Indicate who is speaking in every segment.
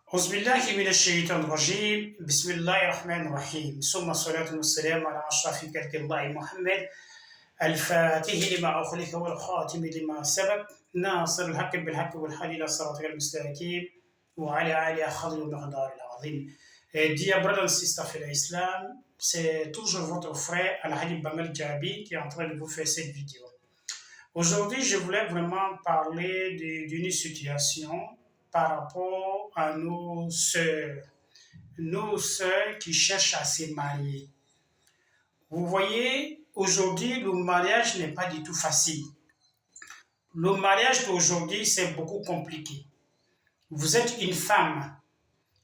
Speaker 1: أعوذ بالله من الشيطان الرجيم بسم الله الرحمن الرحيم ثم الصلاة والسلام على أشرف خلق الله محمد الفاتح لما أغلق والخاتم لما سبق ناصر الحق بالحق والهادي إلى صراطك المستقيم وعلى آله خضر المقدار العظيم. Dear brothers and sisters in Islam, c'est toujours votre frère Al-Hadi Bamel Djabi qui est en train de vous faire cette vidéo. Aujourd'hui, je voulais vraiment parler d'une situation par rapport à nos sœurs qui cherchent à se marier. Vous voyez, aujourd'hui, le mariage n'est pas du tout facile. Le mariage d'aujourd'hui, c'est beaucoup compliqué. Vous êtes une femme.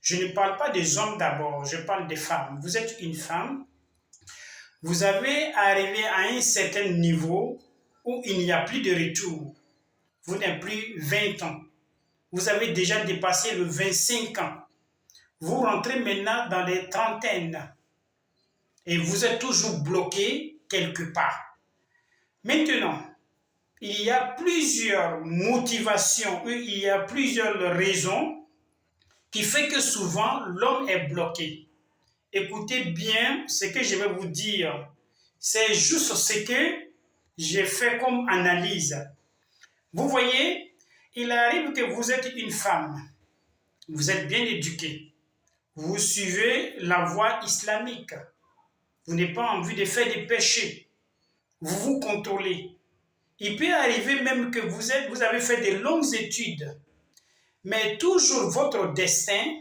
Speaker 1: Je ne parle pas des hommes d'abord, je parle des femmes. Vous êtes une femme. Vous avez arrivé à un certain niveau où il n'y a plus de retour. Vous n'avez plus 20 ans. Vous avez déjà dépassé le 25 ans. Vous rentrez maintenant dans les trentaines et vous êtes toujours bloqué quelque part. Maintenant, il y a plusieurs motivations, il y a plusieurs raisons qui font que souvent l'homme est bloqué. Écoutez bien ce que je vais vous dire. C'est juste ce que j'ai fait comme analyse. Vous voyez, il arrive que vous êtes une femme, vous êtes bien éduquée, vous suivez la voie islamique, vous n'avez pas envie de faire des péchés, vous vous contrôlez. Il peut arriver même que vous avez fait de longues études, mais toujours votre destin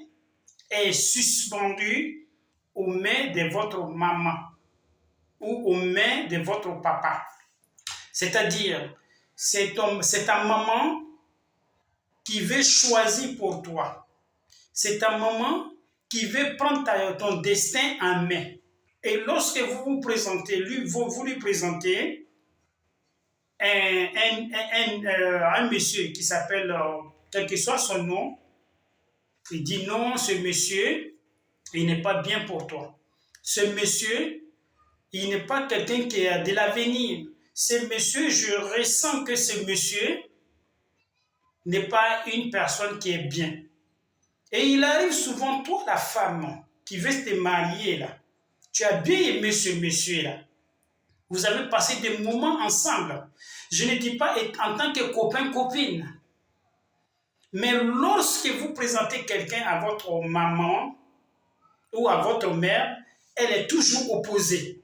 Speaker 1: est suspendu aux mains de votre maman ou aux mains de votre papa. C'est-à-dire, c'est ta maman qui veut choisir pour toi. C'est ta maman qui veut prendre ton destin en main. Et lorsque vous vous présentez, vous lui présentez un monsieur qui s'appelle, quel que soit son nom, il dit non, ce monsieur, il n'est pas bien pour toi. Ce monsieur, il n'est pas quelqu'un qui a de l'avenir. Ce monsieur, je ressens que ce monsieur n'est pas une personne qui est bien. Et il arrive souvent, toi la femme qui veut te marier là, tu as bien aimé ce monsieur-là. Vous avez passé des moments ensemble. Je ne dis pas en tant que copain-copine. Mais lorsque vous présentez quelqu'un à votre maman ou à votre mère, elle est toujours opposée.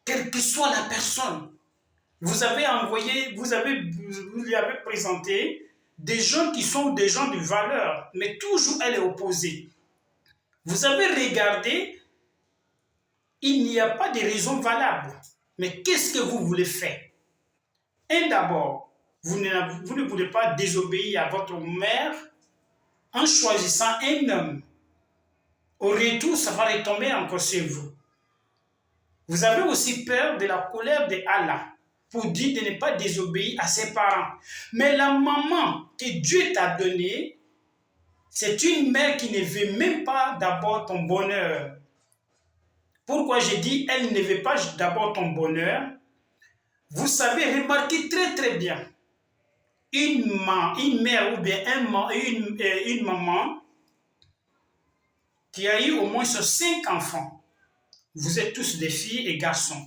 Speaker 1: Quelle que soit la personne. Vous lui avez présenté des gens qui sont des gens de valeur, mais toujours elle est opposée. Vous avez regardé, il n'y a pas de raison valable. Mais qu'est-ce que vous voulez faire? D'abord, vous ne voulez pas désobéir à votre mère en choisissant un homme. Au retour, ça va retomber encore sur vous. Vous avez aussi peur de la colère de Allah pour dire de ne pas désobéir à ses parents. Mais la maman que Dieu t'a donnée, c'est une mère qui ne veut même pas d'abord ton bonheur. Pourquoi je dis elle ne veut pas d'abord ton bonheur? Vous savez, remarquez très très bien, une mère ou bien une maman qui a eu au moins 5 enfants. Vous êtes tous des filles et garçons.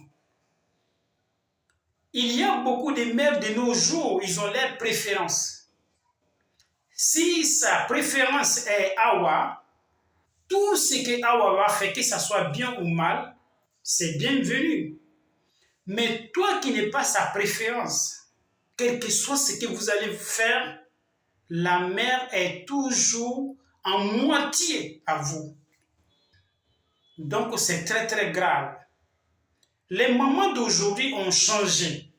Speaker 1: Il y a beaucoup de mères de nos jours, ils ont leur préférence. Si sa préférence est Hawa, tout ce que Hawa va faire, que ça soit bien ou mal, c'est bienvenu. Mais toi qui n'es pas sa préférence, quel que soit ce que vous allez faire, la mère est toujours en moitié à vous. Donc c'est très très grave. Les mamans d'aujourd'hui ont changé.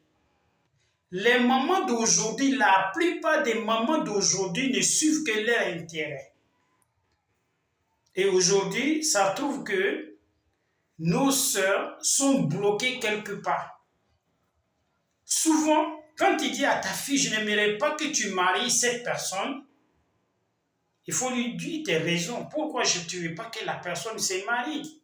Speaker 1: Les mamans d'aujourd'hui, la plupart des mamans d'aujourd'hui ne suivent que leur intérêt. Et aujourd'hui, ça trouve que nos sœurs sont bloquées quelque part. Souvent, quand tu dis à ta fille, je n'aimerais pas que tu maries cette personne, il faut lui dire tes raisons. Pourquoi tu ne veux pas que la personne se marie?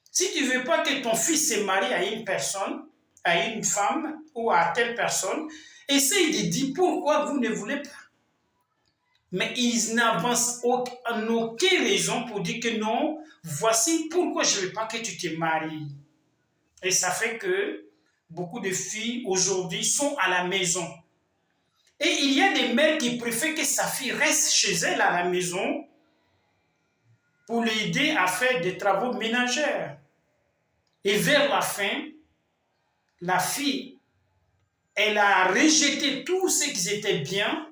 Speaker 1: Si tu ne veux pas que ton fils se marie à une personne, à une femme ou à telle personne, essaye de dire pourquoi vous ne voulez pas. Mais ils n'avancent en aucune raison pour dire que non, voici pourquoi je ne veux pas que tu te maries. Et ça fait que beaucoup de filles aujourd'hui sont à la maison. Et il y a des mères qui préfèrent que sa fille reste chez elle à la maison pour l'aider à faire des travaux ménagers. Et vers la fin, la fille, elle a rejeté tout ce qui était bien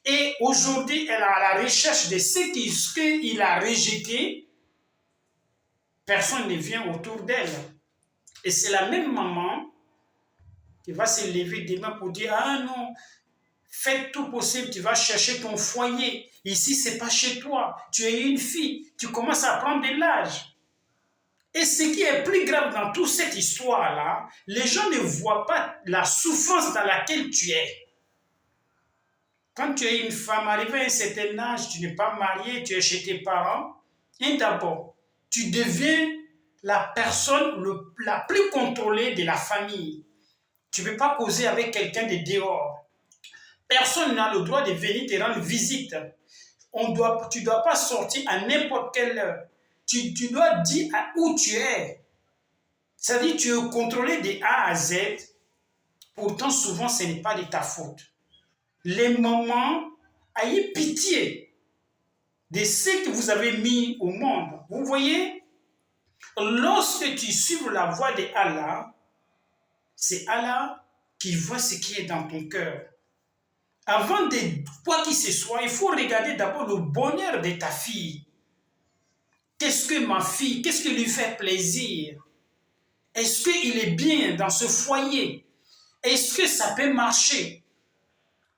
Speaker 1: et aujourd'hui, elle est à la recherche de ce qu'il a rejeté. Personne ne vient autour d'elle. Et c'est la même maman qui va se lever demain pour dire « Ah non, fais tout possible, tu vas chercher ton foyer. Ici, ce n'est pas chez toi. Tu es une fille, tu commences à prendre de l'âge. » Et ce qui est plus grave dans toute cette histoire-là, les gens ne voient pas la souffrance dans laquelle tu es. Quand tu es une femme arrivée à un certain âge, tu n'es pas mariée, tu es chez tes parents, et d'abord, tu deviens la personne la plus contrôlée de la famille. Tu ne peux pas causer avec quelqu'un de dehors. Personne n'a le droit de venir te rendre visite. Tu ne dois pas sortir à n'importe quelle heure. Tu dois dire où tu es. C'est-à-dire tu es contrôlé de A à Z. Pourtant, souvent, ce n'est pas de ta faute. Les mamans, ayez pitié de ce que vous avez mis au monde. Vous voyez, lorsque tu suives la voie de Allah, c'est Allah qui voit ce qui est dans ton cœur. Avant de quoi qu'il ce soit, il faut regarder d'abord le bonheur de ta fille. Qu'est-ce que ma fille, qu'est-ce qui lui fait plaisir? Est-ce qu'il est bien dans ce foyer? Est-ce que ça peut marcher?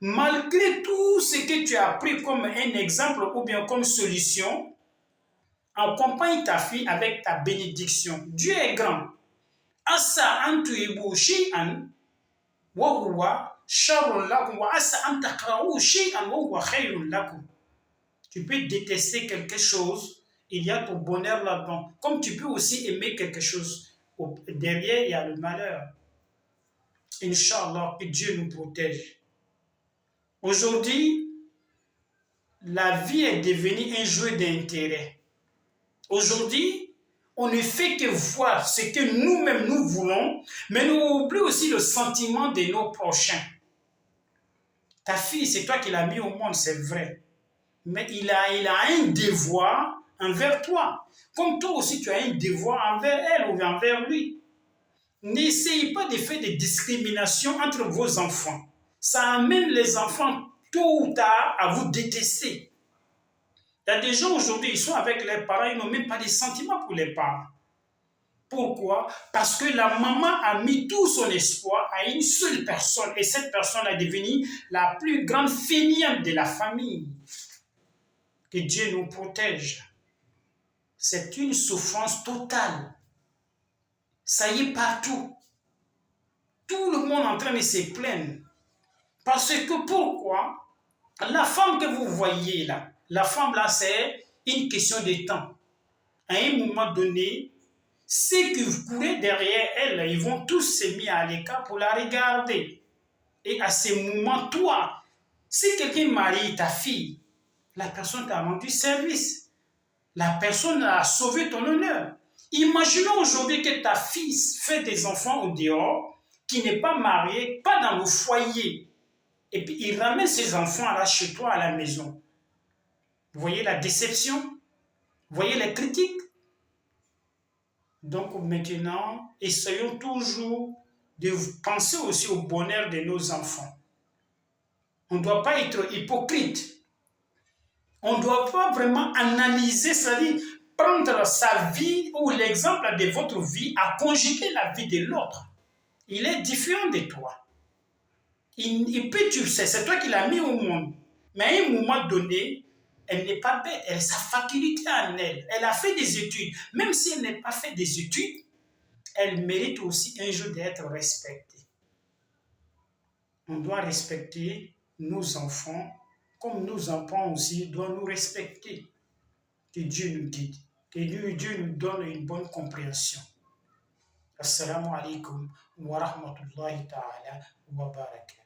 Speaker 1: Malgré tout ce que tu as pris comme un exemple ou bien comme solution, accompagne ta fille avec ta bénédiction. Dieu est grand. Asa antuibu shay'an wa huwa sharrun lakum wa asa an takra'u shay'an wa huwa khayrun lakum. Tu peux détester quelque chose, il y a ton bonheur là-dedans. Comme tu peux aussi aimer quelque chose, derrière il y a le malheur. Inch'Allah, que Dieu nous protège. Aujourd'hui, la vie est devenue un jeu d'intérêt. Aujourd'hui, on ne fait que voir ce que nous-mêmes nous voulons, mais nous oublions aussi le sentiment de nos prochains. Ta fille, c'est toi qui l'as mis au monde, c'est vrai. Mais il a un devoir envers toi. Comme toi aussi, tu as un devoir envers elle ou envers lui. N'essayez pas de faire des discriminations entre vos enfants. Ça amène les enfants tôt ou tard à vous détester. Il y a des gens aujourd'hui, ils sont avec leurs parents, ils n'ont même pas de sentiments pour les parents. Pourquoi? Parce que la maman a mis tout son espoir à une seule personne et cette personne est devenue la plus grande fainéante de la famille. Que Dieu nous protège. C'est une souffrance totale. Ça y est partout. Tout le monde est en train de se plaindre. Parce que pourquoi? La femme que vous voyez là, la femme là, c'est une question de temps. À un moment donné, ceux qui couraient derrière elle, ils vont tous se mettre à l'écart pour la regarder. Et à ce moment, toi, si quelqu'un marie ta fille, la personne t'a rendu service. La personne a sauvé ton honneur. Imaginons aujourd'hui que ta fille fait des enfants au dehors, qui n'est pas mariée, pas dans le foyer. Et puis il ramène ses enfants là chez toi à la maison. Vous voyez la déception? Vous voyez les critiques? Donc maintenant, essayons toujours de penser aussi au bonheur de nos enfants. On ne doit pas être hypocrite. On ne doit pas vraiment analyser, c'est-à-dire prendre sa vie ou l'exemple de votre vie à conjuguer la vie de l'autre. Il est différent de toi. Il peut, tu sais, c'est toi qui l'as mis au monde. Mais à un moment donné, elle n'est pas bête, elle a sa faculté en elle. Elle a fait des études. Même si elle n'a pas fait des études, elle mérite aussi un jour d'être respectée. On doit respecter nos enfants, comme nos enfants aussi doivent nous respecter. Que Dieu nous guide, que Dieu nous donne une bonne compréhension. Assalamu alaikum wa rahmatullahi ta'ala wa barakatuh.